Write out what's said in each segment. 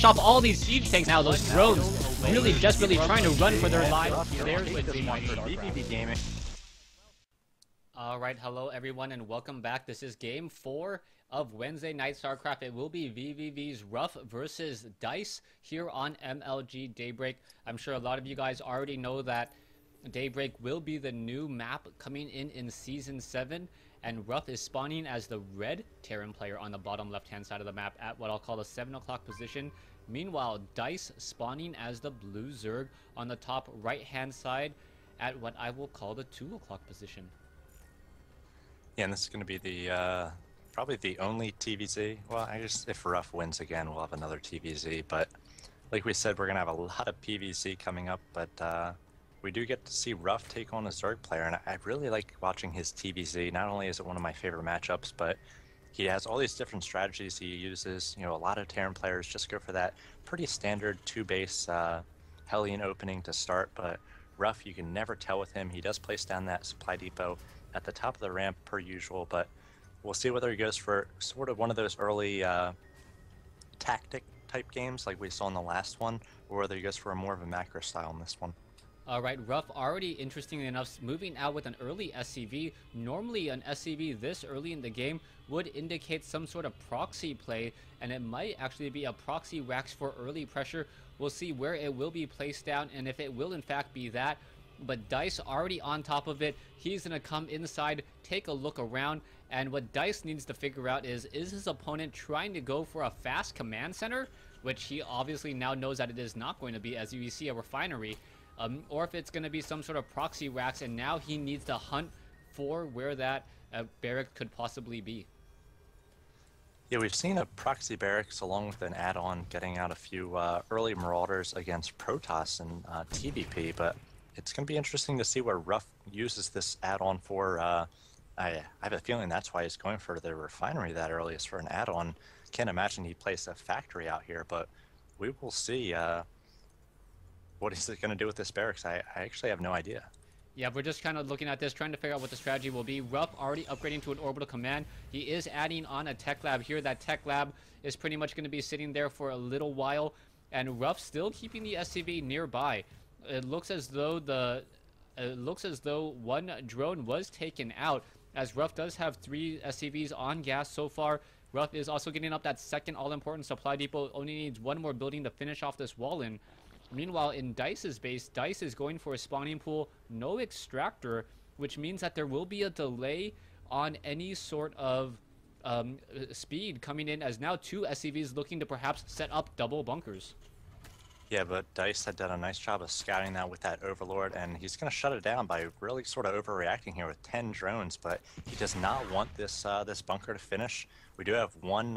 off all these siege tanks now. Those drones really desperately trying to run for their lives. There's Wednesday Night vVv Gaming. Alright, hello everyone and welcome back. This is game 4 of Wednesday Night Starcraft. It will be vVv's RuFF versus Dice here on MLG Daybreak. I'm sure a lot of you guys already know that Daybreak will be the new map coming in Season 7. And RuFF is spawning as the red Terran player on the bottom left-hand side of the map at what I'll call the 7 o'clock position. Meanwhile, Dice spawning as the blue Zerg on the top right-hand side at what I will call the 2 o'clock position. Yeah, and this is going to be the probably the only TVZ. Well, I guess if RuFF wins again, we'll have another TVZ. But like we said, we're going to have a lot of PVZ coming up. But we do get to see RuFF take on a Zerg player, and I really like watching his TVZ. Not only is it one of my favorite matchups, but he has all these different strategies he uses. You know, a lot of Terran players just go for that pretty standard 2-base Hellion opening to start, but RuFF, you can never tell with him. He does place down that supply depot at the top of the ramp per usual, but we'll see whether he goes for sort of one of those early tactic type games like we saw in the last one, or whether he goes for a more of a macro style in this one. Alright, RuFF already, interestingly enough, moving out with an early SCV. Normally an SCV this early in the game would indicate some sort of proxy play, and it might actually be a proxy wax for early pressure. We'll see where it will be placed down and if it will in fact be that. But Dice already on top of it. He's going to come inside, take a look around, and what Dice needs to figure out is his opponent trying to go for a fast command center, which he obviously now knows that it is not going to be, as you see a refinery. Or if it's going to be some sort of proxy racks, and now he needs to hunt for where that barrack could possibly be. Yeah, we've seen a proxy barracks along with an add-on getting out a few early Marauders against Protoss and TVP, but it's going to be interesting to see where RuFF uses this add-on for. I have a feeling that's why he's going for the refinery that earliest for an add-on. Can't imagine he placed a factory out here, but we will see. What is it going to do with this barracks? I actually have no idea. Yeah, we're just kind of looking at this, trying to figure out what the strategy will be. RuFF already upgrading to an orbital command. He is adding on a tech lab here. That tech lab is pretty much going to be sitting there for a little while, and RuFF still keeping the SCV nearby. It looks as though one drone was taken out, as RuFF does have 3 SCVs on gas so far. RuFF is also getting up that second all-important supply depot. Only needs one more building to finish off this wall in. Meanwhile, in Dice's base, Dice is going for a spawning pool, no extractor, which means that there will be a delay on any sort of speed coming in, as now 2 SCVs looking to perhaps set up double bunkers. Yeah, but Dice had done a nice job of scouting that with that Overlord, and he's going to shut it down by really sort of overreacting here with 10 drones, but he does not want this this bunker to finish. We do have one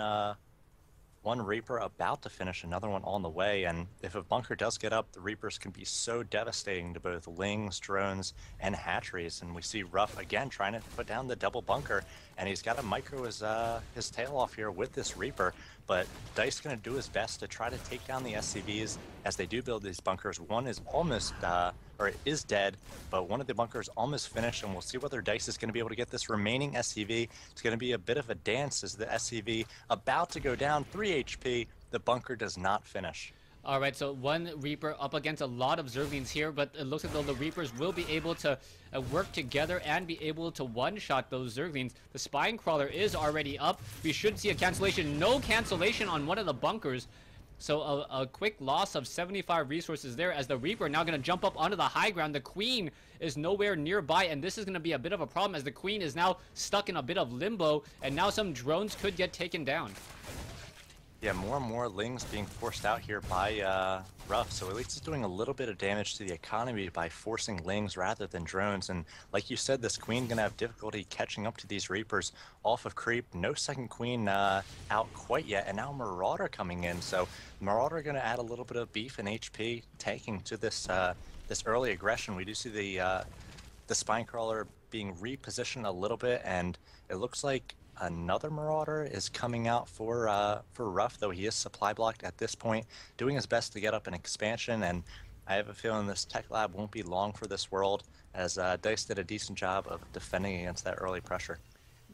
Reaper about to finish, another one on the way, and if a bunker does get up, the Reapers can be so devastating to both Lings, drones, and hatcheries, and we see RuFF again trying to put down the double bunker, and he's got to micro his tail off here with this Reaper, but Dice is going to do his best to try to take down the SCVs as they do build these bunkers. One is almost, or is dead, but one of the bunkers almost finished, and we'll see whether Dice is going to be able to get this remaining SCV. It's going to be a bit of a dance as the SCV about to go down 3 HP. The bunker does not finish. Alright, so one Reaper up against a lot of Zerglings here, but it looks as though the Reapers will be able to work together and be able to one-shot those Zerglings. The Spine Crawler is already up. We should see a cancellation. No cancellation on one of the bunkers. So a quick loss of 75 resources there, as the Reaper now going to jump up onto the high ground. The Queen is nowhere nearby, and this is going to be a bit of a problem, as the Queen is now stuck in a bit of limbo, and now some drones could get taken down. Yeah, more and more Lings being forced out here by RuFF, so at least it's doing a little bit of damage to the economy by forcing Lings rather than drones. And like you said, this Queen gonna have difficulty catching up to these Reapers off of creep. No second Queen out quite yet, and now Marauder coming in. So Marauder gonna add a little bit of beef and HP tanking to this this early aggression. We do see the Spine Crawler being repositioned a little bit, and it looks like another Marauder is coming out for RuFF, though he is supply blocked at this point, doing his best to get up an expansion, and I have a feeling this tech lab won't be long for this world, as Dice did a decent job of defending against that early pressure.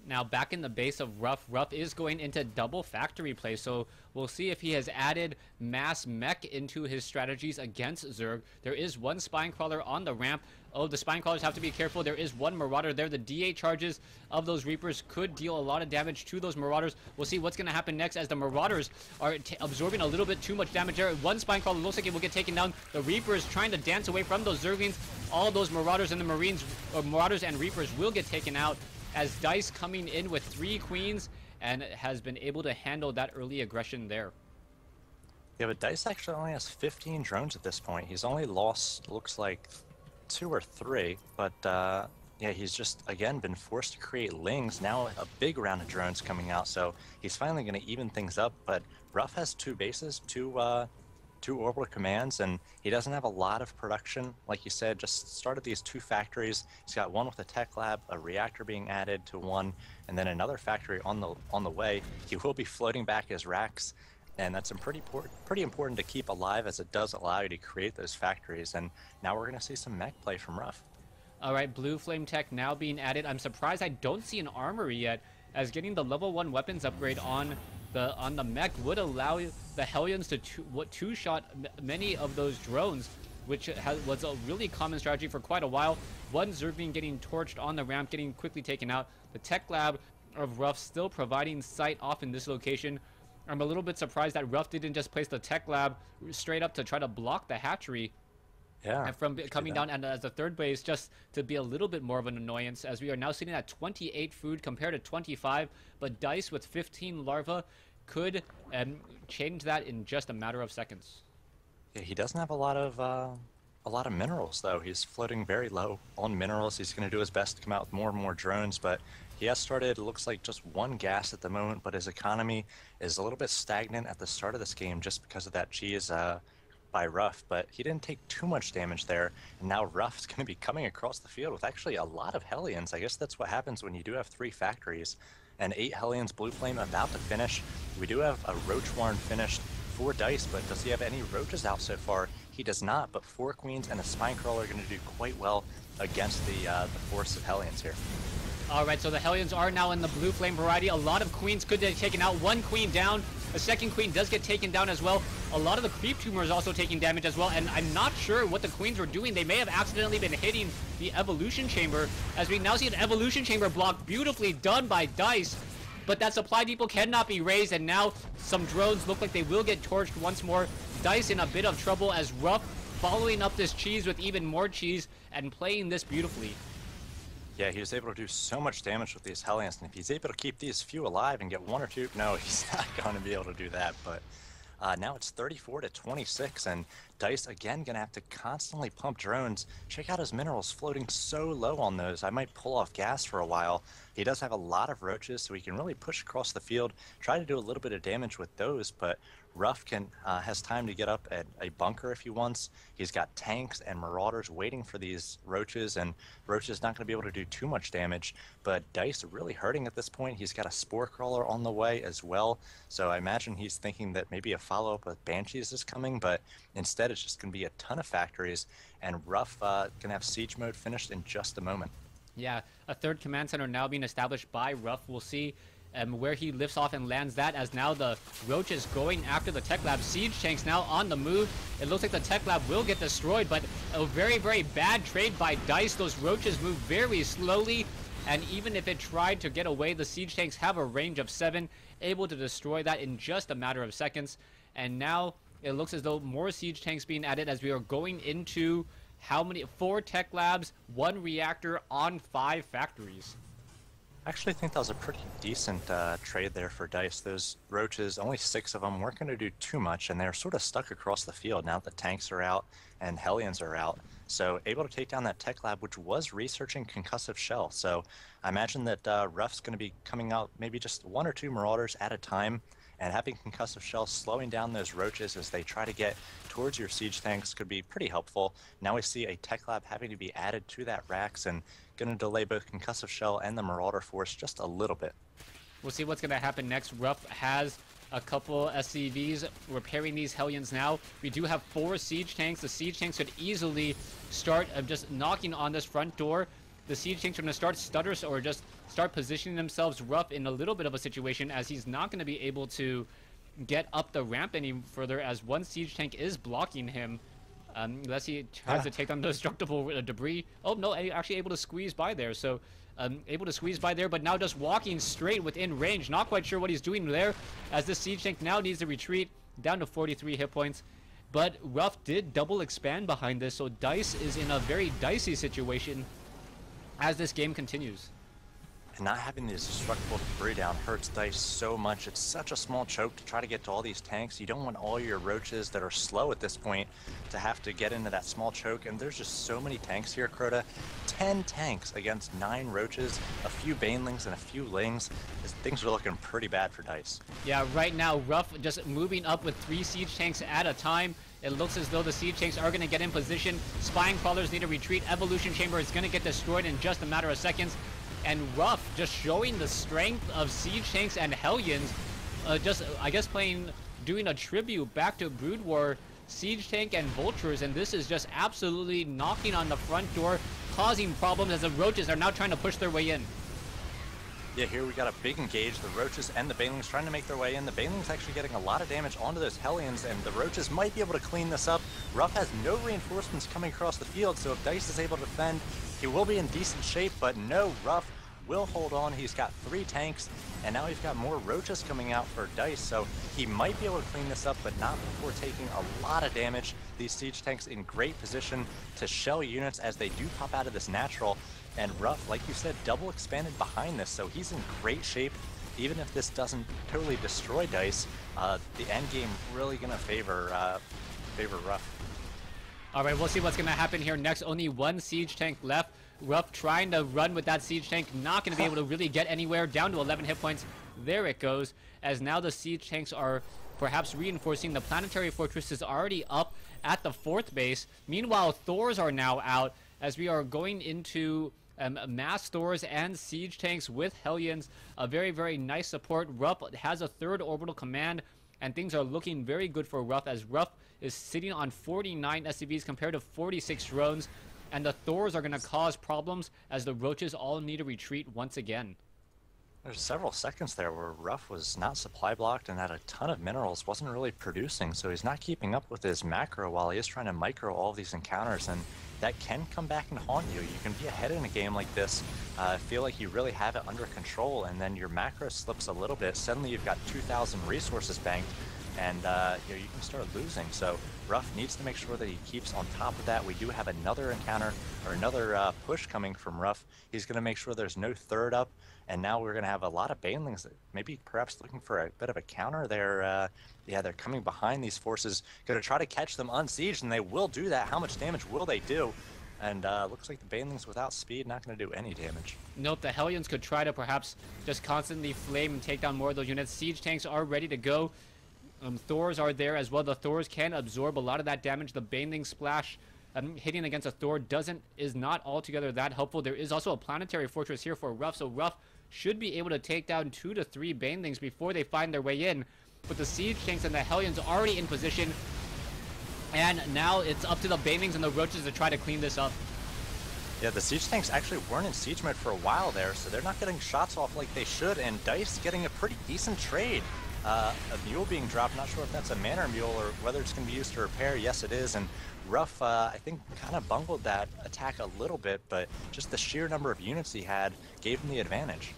Now back in the base of RuFF, RuFF is going into double factory play, so we'll see if he has added mass mech into his strategies against Zerg. There is one spine crawler on the ramp. Oh, the spine crawlers have to be careful. There is one marauder there. The DA charges of those Reapers could deal a lot of damage to those marauders. We'll see what's going to happen next as the marauders are absorbing a little bit too much damage there. One spine crawler looks like it will get taken down. The Reapers trying to dance away from those Zerglings. All those marauders and the Marines, or marauders and Reapers, will get taken out as Dice coming in with 3 queens and has been able to handle that early aggression there. Yeah, but Dice actually only has 15 drones at this point. He's only lost, looks like, 2 or 3, but yeah, he's just, again, been forced to create Lings. Now a big round of drones coming out, so he's finally going to even things up, but RuFF has 2 bases, 2 orbital commands, and he doesn't have a lot of production. Like you said, just started these 2 factories. He's got one with a tech lab, a reactor being added to one, and then another factory on the way. He will be floating back his racks, and that's pretty important to keep alive, as it does allow you to create those factories. And now we're going to see some mech play from RuFF. All right, blue flame tech now being added. I'm surprised I don't see an armory yet, as getting the level 1 weapons upgrade on the mech would allow the Hellions to two-shot many of those drones, which was a really common strategy for quite a while. One Zerglings getting torched on the ramp, getting quickly taken out. The tech lab of RuFF still providing sight off in this location. I'm a little bit surprised that RuFF didn't just place the tech lab straight up to try to block the hatchery. Yeah, and from coming down and as a third base, just to be a little bit more of an annoyance, as we are now sitting at 28 food compared to 25, but Dice with 15 larvae could change that in just a matter of seconds. Yeah, he doesn't have a lot of minerals though. He's floating very low on minerals. He's going to do his best to come out with more and more drones, but he has started, it looks like, just 1 gas at the moment, but his economy is a little bit stagnant at the start of this game just because of that cheese by RuFF, but he didn't take too much damage there, and now RuFF's going to be coming across the field with actually a lot of Hellions. I guess that's what happens when you do have 3 factories, and 8 Hellions blue flame about to finish. We do have a Roach Warren finished for Dice, but does he have any Roaches out so far? He does not, but 4 queens and a spine crawler are going to do quite well against the force of Hellions here. All right, so the Hellions are now in the blue flame variety. A lot of queens could get taken out. 1 queen down. A second queen does get taken down as well. A lot of the creep tumors also taking damage as well, and I'm not sure what the queens were doing. They may have accidentally been hitting the evolution chamber, as we now see an evolution chamber block beautifully done by Dice, but that supply depot cannot be raised, and now some drones look like they will get torched once more. Dice in a bit of trouble as RuFF following up this cheese with even more cheese and playing this beautifully. Yeah, he was able to do so much damage with these Hellions, and if he's able to keep these few alive and get 1 or 2, no, he's not going to be able to do that, but now it's 34 to 26, and Dice again going to have to constantly pump drones. Check out his minerals floating so low on those. I might pull off gas for a while. He does have a lot of roaches, so he can really push across the field, try to do a little bit of damage with those, but RuFF has time to get up at a bunker if he wants. He's got tanks and marauders waiting for these roaches, and Roach's not going to be able to do too much damage, but Dice really hurting at this point. He's got a spore crawler on the way as well, so I imagine he's thinking that maybe a follow-up with Banshees is coming, but instead it's just going to be a ton of factories, and RuFF going to have siege mode finished in just a moment. Yeah, a 3rd command center now being established by RuFF. We'll see where he lifts off and lands that, as now the Roach is going after the tech lab. Siege tanks now on the move. It looks like the tech lab will get destroyed, but a very, very bad trade by Dice. Those Roaches move very slowly, and even if it tried to get away, the siege tanks have a range of 7, able to destroy that in just a matter of seconds. And now it looks as though more siege tanks being added, as we are going into how many? 4 tech labs, 1 reactor on 5 factories. I actually think that was a pretty decent trade there for Dice. Those Roaches, only 6 of them, weren't going to do too much, and they're sort of stuck across the field now that the tanks are out and Hellions are out. So able to take down that tech lab, which was researching concussive shell. So I imagine that RuFF's going to be coming out maybe just 1 or 2 marauders at a time, and having concussive shell slowing down those Roaches as they try to get towards your siege tanks could be pretty helpful. Now we see a tech lab having to be added to that racks, and going to delay both concussive shell and the marauder force just a little bit. We'll see what's going to happen next. RuFF has a couple SCVs repairing these Hellions now. We do have 4 siege tanks. The siege tanks could easily start just knocking on this front door. the Siege Tanks are going to start stutters or just start positioning themselves RuFF in a little bit of a situation, as he's not going to be able to get up the ramp any further, as one Siege Tank is blocking him. Unless he tries to take down the destructible debris. Oh, no, actually able to squeeze by there. So, able to squeeze by there, but now just walking straight within range. Not quite sure what he's doing there, as this Siege Tank now needs to retreat down to 43 hit points. But RuFF did double expand behind this, so Dice is in a very dicey situation as this game continues. And not having this destructible debris down hurts Dice so much. It's such a small choke to try to get to all these tanks. You don't want all your roaches that are slow at this point to have to get into that small choke. And there's just so many tanks here, Crota. 10 tanks against 9 roaches, a few banelings, and a few lings. Things are looking pretty bad for Dice. Yeah, right now, RuFF just moving up with 3 siege tanks at a time. It looks as though the siege tanks are going to get in position. Spine crawlers need to retreat. Evolution chamber is going to get destroyed in just a matter of seconds. And RuFF just showing the strength of siege tanks and Hellions, just I guess doing a tribute back to Brood War, siege tank and vultures, and this is just absolutely knocking on the front door, causing problems as the roaches are now trying to push their way in. Yeah, here we got a big engage. The roaches and the banelings trying to make their way in. The banelings actually getting a lot of damage onto those Hellions, and the roaches might be able to clean this up. RuFF has no reinforcements coming across the field, so if Dice is able to defend, he will be in decent shape, but no, RuFF will hold on. He's got 3 tanks, and now he's got more roaches coming out for Dice, so he might be able to clean this up, but not before taking a lot of damage. These siege tanks in great position to shell units as they do pop out of this natural, and RuFF, like you said, double expanded behind this, so he's in great shape. Even if this doesn't totally destroy Dice, the end game really gonna favor RuFF. All right, we'll see what's going to happen here next. Only 1 siege tank left. RuFF trying to run with that siege tank. Not going to be able to really get anywhere. Down to 11 hit points. There it goes. As now the siege tanks are perhaps reinforcing. The planetary fortress is already up at the 4th base. Meanwhile, Thors are now out as we are going into mass Thors and siege tanks with Hellions. A very, very nice support. RuFF has a 3rd orbital command, and things are looking very good for RuFF, as RuFF is sitting on 49 SCVs compared to 46 drones, and the Thors are going to cause problems as the roaches all need to retreat once again. There's several seconds there where RuFF was not supply blocked and had a ton of minerals, wasn't really producing, so he's not keeping up with his macro while he is trying to micro all of these encounters, and that can come back and haunt you. You can be ahead in a game like this, feel like you really have it under control, and then your macro slips a little bit. Suddenly you've got 2,000 resources banked, and you can start losing. So RuFF needs to make sure that he keeps on top of that. We do have another encounter, or another push coming from RuFF. He's going to make sure there's no 3rd up, and now we're going to have a lot of banelings that maybe perhaps looking for a bit of a counter there. Yeah, they're coming behind these forces, going to try to catch them unsieged, and they will do that. How much damage will they do? And looks like the banelings without speed not going to do any damage. Nope, the Hellions could try to perhaps just constantly flame and take down more of those units. Siege tanks are ready to go. Thors are there as well. The Thors can absorb a lot of that damage. The baneling splash hitting against a Thor is not altogether that helpful. There is also a planetary fortress here for RuFF, so RuFF should be able to take down 2 to 3 banelings before they find their way in. But the siege tanks and the Hellions already in position, and now it's up to the banelings and the roaches to try to clean this up. Yeah, the siege tanks actually weren't in siege mode for a while there, so they're not getting shots off like they should, and Dice getting a pretty decent trade. A mule being dropped, not sure if that's a manor mule or whether it's going to be used to repair. Yes, it is, and RuFF, I think, kind of bungled that attack a little bit, but just the sheer number of units he had gave him the advantage.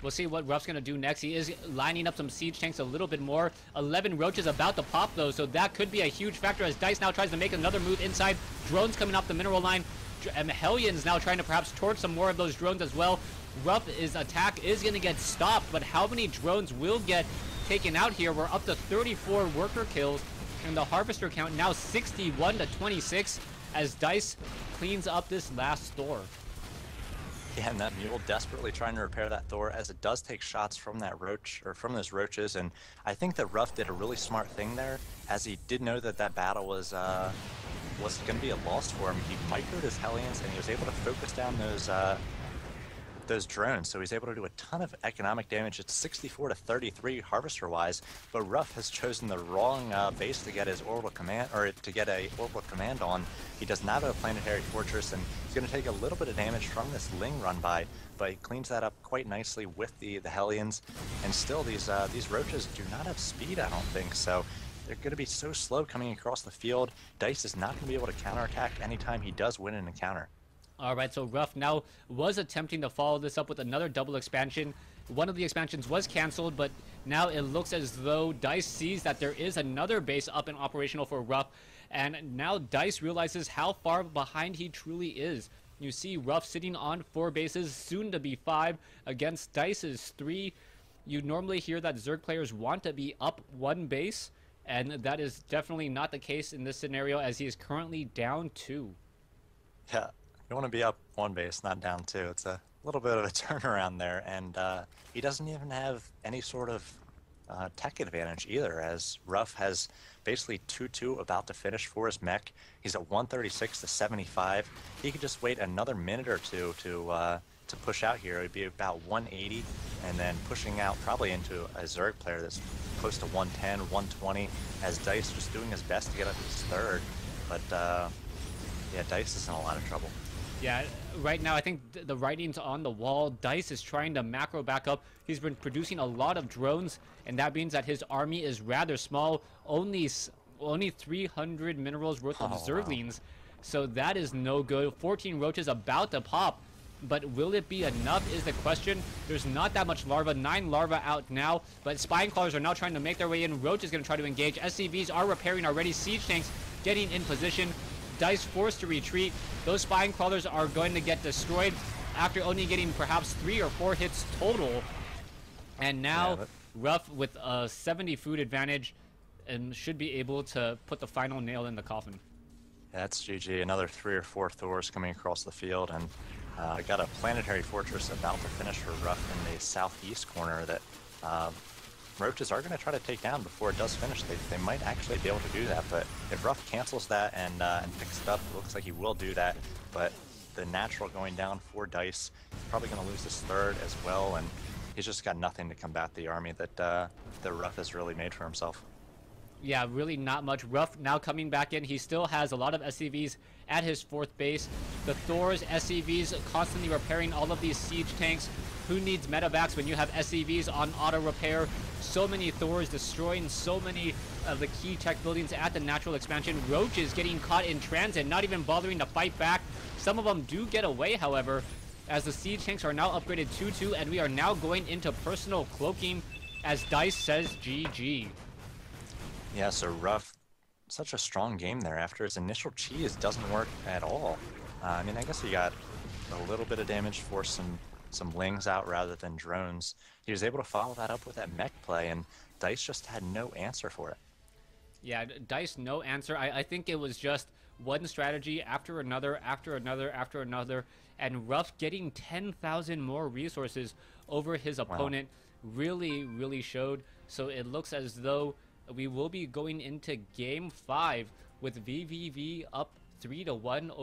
We'll see what RuFF's going to do next. He is lining up some siege tanks a little bit more. 11 roaches about to pop, though, so that could be a huge factor as Dice now tries to make another move inside. Drones coming off the mineral line. And Hellions now trying to perhaps torch some more of those drones as well. RuFF's attack is going to get stopped, but how many drones will get taken out here? We're up to 34 worker kills, and the harvester count now 61 to 26 as Dice cleans up this last Thor. Yeah, and that mule desperately trying to repair that Thor as it does take shots from that roach, or from those roaches, and I think that RuFF did a really smart thing there, as he did know that that battle was going to be a loss for him. He microed his Hellions, and he was able to focus down those those drones, so he's able to do a ton of economic damage. It's 64 to 33 harvester-wise, but RuFF has chosen the wrong base to get his orbital command, or to get a orbital command on. He does not have a planetary fortress, and he's going to take a little bit of damage from this Ling run by, but he cleans that up quite nicely with the Hellions. And still, these roaches do not have speed, I don't think, so they're going to be so slow coming across the field. Dice is not going to be able to counterattack anytime he does win an encounter. Alright, so RuFF now was attempting to follow this up with another double expansion. One of the expansions was cancelled, but now it looks as though DICE sees that there is another base up and operational for RuFF, and now DICE realizes how far behind he truly is. You see RuFF sitting on 4 bases, soon to be 5, against DICE's 3. You normally hear that Zerg players want to be up 1 base, and that is definitely not the case in this scenario, as he is currently down 2. Yeah. You want to be up 1 base, not down 2. It's a little bit of a turnaround there, and he doesn't even have any sort of tech advantage either, as RuFF has basically 2-2 about to finish for his mech. He's at 136 to 75. He could just wait another minute or two to push out here. It would be about 180, and then pushing out probably into a Zerg player that's close to 110, 120, as DICE just doing his best to get up his 3rd. But yeah, DICE is in a lot of trouble. Yeah, right now I think the writing's on the wall. DICE is trying to macro back up. He's been producing a lot of drones, and that means that his army is rather small. Only 300 minerals worth of Zerglings. So that is no good. 14 roaches about to pop. But will it be enough is the question. There's not that much larva. 9 larva out now. But spine crawlers are now trying to make their way in. Roach is going to try to engage. SCVs are repairing already. Siege tanks getting in position. DICE forced to retreat. Those spine crawlers are going to get destroyed after only getting perhaps 3 or 4 hits total. And now RuFF with a 70 food advantage and should be able to put the final nail in the coffin. Yeah, that's GG. Another 3 or 4 Thors coming across the field, and got a planetary fortress about to finish for RuFF in the southeast corner that roaches are going to try to take down before it does finish. They might actually be able to do that, but if RuFF cancels that and picks it up, it looks like he will do that. But the natural going down for DICE, he's probably going to lose his 3rd as well, and he's just got nothing to combat the army that RuFF has really made for himself. Yeah, really not much. RuFF now coming back in. He still has a lot of SCVs at his 4th base. The Thors, SCVs constantly repairing all of these siege tanks. Who needs medevacs when you have SCVs on auto repair? So many Thors destroying so many of the key tech buildings at the natural expansion. Roaches getting caught in transit, not even bothering to fight back. Some of them do get away, however, as the siege tanks are now upgraded 2-2, and we are now going into personal cloaking as DICE says GG. Yeah, so RuFF, such a strong game there. After his initial cheese doesn't work at all. I mean, I guess he got a little bit of damage for some lings out rather than drones. He was able to follow that up with that mech play, and DICE just had no answer for it. Yeah, DICE, no answer. I think it was just one strategy after another, after another, after another, and RuFF getting 10,000 more resources over his opponent really, really showed. So it looks as though we will be going into Game 5 with vVv up 3-1